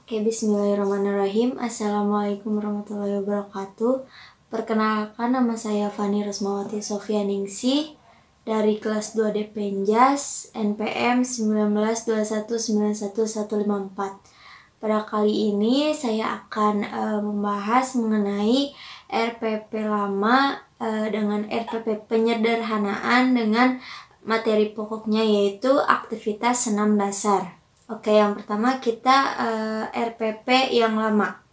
Oke, bismillahirrahmanirrahim. Assalamualaikum warahmatullahi wabarakatuh. Perkenalkan, nama saya Fani Rosmawati Sofyaningsih dari kelas 2 D Penjas NPM 1921911154. Pada kali ini saya akan membahas mengenai RPP lama dengan RPP penyederhanaan dengan materi pokoknya, yaitu aktivitas senam dasar. Oke, yang pertama kita RPP yang lama.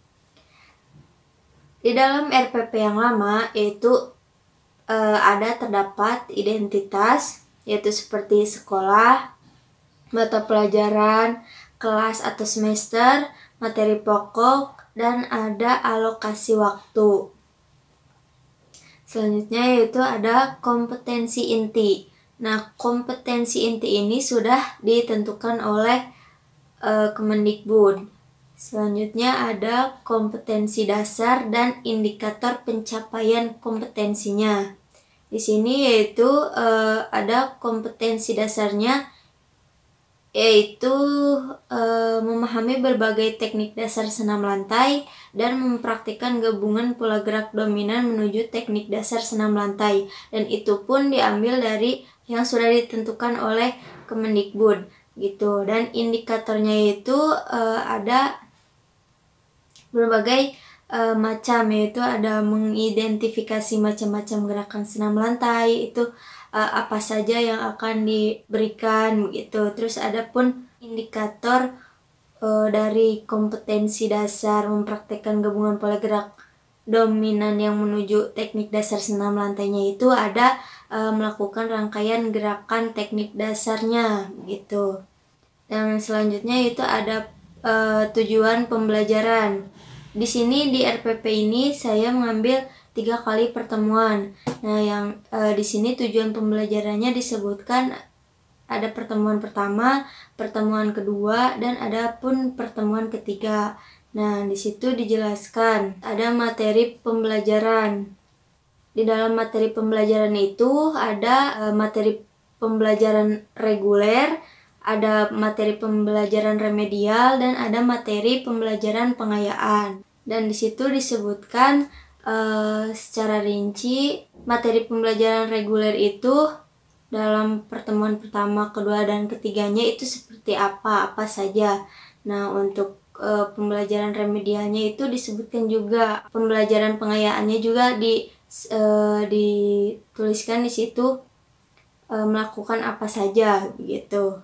Di dalam RPP yang lama yaitu terdapat identitas, yaitu seperti sekolah, mata pelajaran, kelas atau semester, materi pokok, dan ada alokasi waktu. Selanjutnya yaitu ada kompetensi inti. Nah, kompetensi inti ini sudah ditentukan oleh Kemendikbud. Selanjutnya ada kompetensi dasar dan indikator pencapaian kompetensinya. Di sini yaitu ada kompetensi dasarnya, yaitu memahami berbagai teknik dasar senam lantai dan mempraktikkan gabungan pola gerak dominan menuju teknik dasar senam lantai, dan itu pun diambil dari yang sudah ditentukan oleh Kemendikbud gitu. Dan indikatornya itu ada berbagai macam, yaitu ada mengidentifikasi macam-macam gerakan senam lantai, itu apa saja yang akan diberikan gitu. Terus ada pun indikator dari kompetensi dasar mempraktekkan gabungan pola gerak dominan yang menuju teknik dasar senam lantainya, itu ada melakukan rangkaian gerakan teknik dasarnya gitu. Dan selanjutnya itu ada tujuan pembelajaran. Di sini di RPP ini saya mengambil 3 kali pertemuan. Nah, yang di sini tujuan pembelajarannya disebutkan ada pertemuan pertama, pertemuan kedua, dan ada pun pertemuan ketiga. Nah, di situ dijelaskan ada materi pembelajaran. Di dalam materi pembelajaran itu ada materi pembelajaran reguler, ada materi pembelajaran remedial, dan ada materi pembelajaran pengayaan. Dan di situ disebutkan secara rinci materi pembelajaran reguler itu dalam pertemuan pertama, kedua, dan ketiganya itu seperti apa saja. Nah, untuk pembelajaran remedialnya itu disebutkan juga, pembelajaran pengayaannya juga dituliskan di situ melakukan apa saja gitu.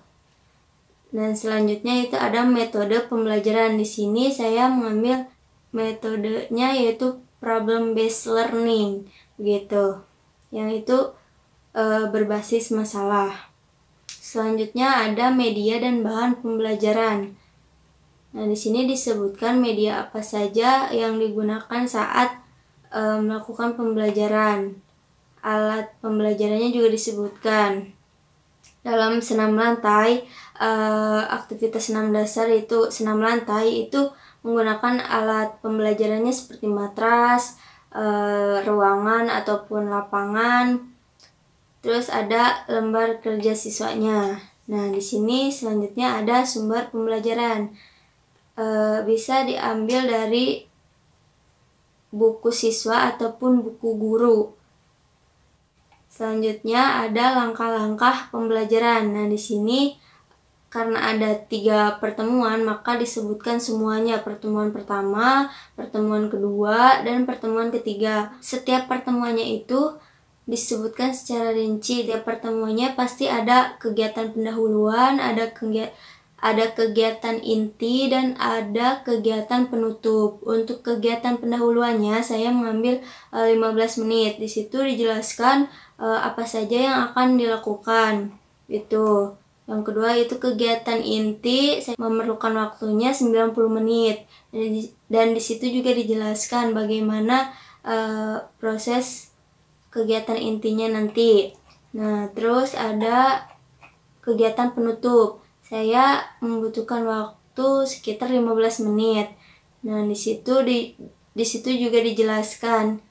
Dan selanjutnya itu ada metode pembelajaran. Di sini saya mengambil metodenya yaitu problem based learning gitu, yang itu berbasis masalah. Selanjutnya ada media dan bahan pembelajaran. Nah, di sini disebutkan media apa saja yang digunakan saat melakukan pembelajaran. Alat pembelajarannya juga disebutkan. Dalam senam lantai, aktivitas senam dasar itu senam lantai itu menggunakan alat pembelajarannya seperti matras, ruangan ataupun lapangan. Terus ada lembar kerja siswanya. Nah, di sini selanjutnya ada sumber pembelajaran. Bisa diambil dari buku siswa ataupun buku guru. Selanjutnya ada langkah-langkah pembelajaran. Nah, di sini karena ada 3 pertemuan, maka disebutkan semuanya: pertemuan pertama, pertemuan kedua, dan pertemuan ketiga. Setiap pertemuannya itu disebutkan secara rinci. Tiap pertemuannya pasti ada kegiatan pendahuluan, ada kegiatan inti, dan ada kegiatan penutup. Untuk kegiatan pendahuluannya saya mengambil 15 menit. Di situ dijelaskan apa saja yang akan dilakukan. Itu. Yang kedua itu kegiatan inti, saya memerlukan waktunya 90 menit. Dan di situ juga dijelaskan bagaimana proses kegiatan intinya nanti. Nah, terus ada kegiatan penutup. Saya membutuhkan waktu sekitar 15 menit. Nah, di situ juga dijelaskan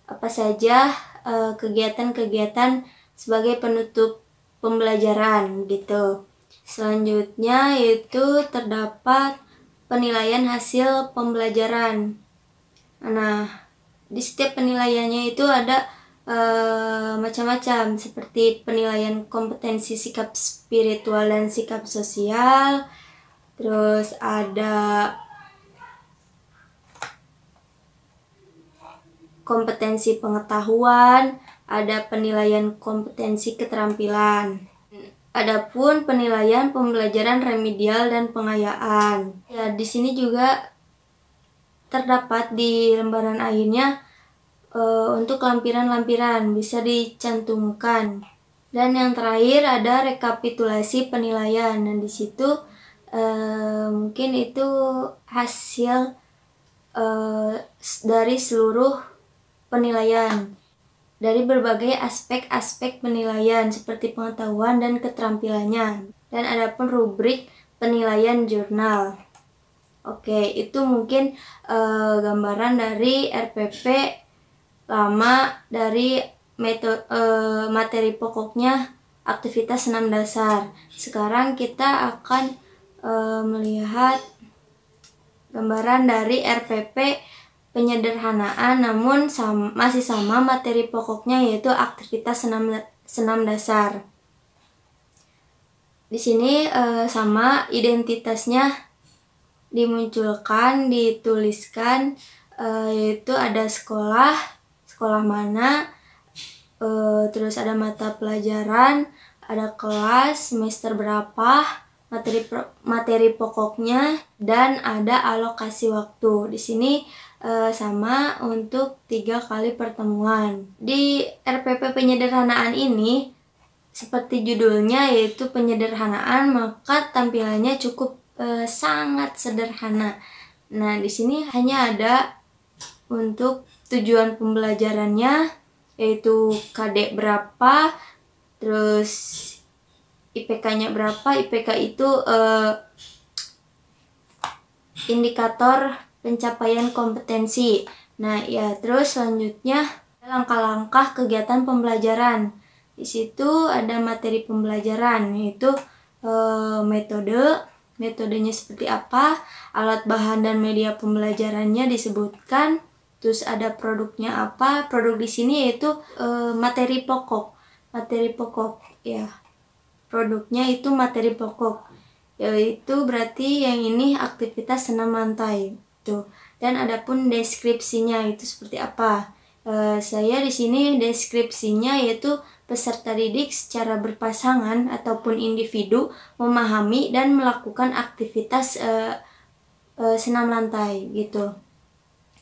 apa saja kegiatan-kegiatan sebagai penutup pembelajaran gitu. Selanjutnya yaitu terdapat penilaian hasil pembelajaran. Nah, di setiap penilaiannya itu ada macam-macam, seperti penilaian kompetensi sikap spiritual dan sikap sosial, terus ada kompetensi pengetahuan, ada penilaian kompetensi keterampilan. Adapun penilaian pembelajaran remedial dan pengayaan. Ya, di sini juga terdapat di lembaran akhirnya untuk lampiran-lampiran bisa dicantumkan. Dan yang terakhir ada rekapitulasi penilaian. Dan di situ mungkin itu hasil dari seluruh penilaian dari berbagai aspek-aspek penilaian seperti pengetahuan dan keterampilannya. Dan adapun rubrik penilaian jurnal. Oke, itu mungkin gambaran dari RPP lama dari materi pokoknya aktivitas 6 dasar. Sekarang kita akan melihat gambaran dari RPP penyederhanaan, namun masih sama materi pokoknya, yaitu aktivitas senam dasar. Di sini sama identitasnya dimunculkan, dituliskan, yaitu ada sekolah mana, terus ada mata pelajaran, ada kelas, semester berapa, materi pokoknya, dan ada alokasi waktu. Di sini sama untuk 3 kali pertemuan. Di RPP penyederhanaan ini, seperti judulnya yaitu penyederhanaan, maka tampilannya cukup sangat sederhana. Nah, di sini hanya ada untuk tujuan pembelajarannya, yaitu KD berapa, terus IPK-nya berapa. IPK itu indikator pencapaian kompetensi. Nah, ya, terus selanjutnya langkah-langkah kegiatan pembelajaran. Di situ ada materi pembelajaran, yaitu metodenya seperti apa, alat bahan dan media pembelajarannya disebutkan, terus ada produknya apa. Produk di sini yaitu materi pokok ya. Produknya itu materi pokok, yaitu berarti yang ini aktivitas senam lantai tuh. Dan adapun deskripsinya itu seperti apa. Saya di sini deskripsinya yaitu peserta didik secara berpasangan ataupun individu memahami dan melakukan aktivitas senam lantai gitu.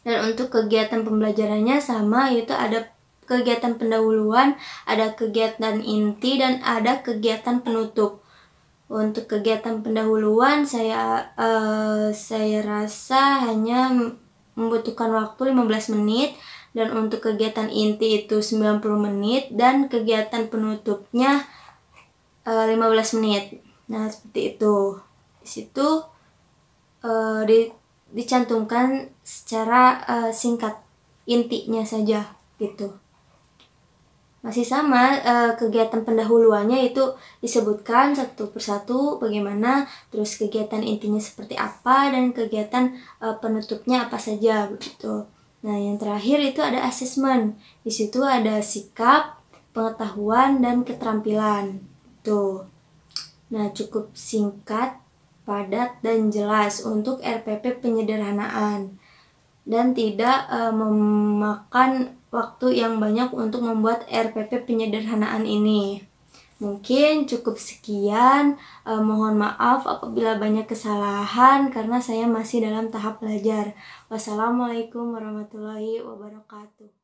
Dan untuk kegiatan pembelajarannya sama, yaitu ada kegiatan pendahuluan, ada kegiatan inti, dan ada kegiatan penutup. Untuk kegiatan pendahuluan saya rasa hanya membutuhkan waktu 15 menit, dan untuk kegiatan inti itu 90 menit, dan kegiatan penutupnya 15 menit. Nah, seperti itu. Di situ dicantumkan secara singkat, intinya saja gitu. Masih sama, kegiatan pendahuluannya itu disebutkan satu persatu bagaimana, terus kegiatan intinya seperti apa, dan kegiatan penutupnya apa saja begitu. Nah, yang terakhir itu ada asesmen. Di situ ada sikap, pengetahuan, dan keterampilan. Tuh. Nah, cukup singkat, padat, dan jelas untuk RPP penyederhanaan, dan tidak memakan waktu yang banyak untuk membuat RPP penyederhanaan ini. Mungkin cukup sekian. Mohon maaf apabila banyak kesalahan karena saya masih dalam tahap belajar. Wassalamualaikum warahmatullahi wabarakatuh.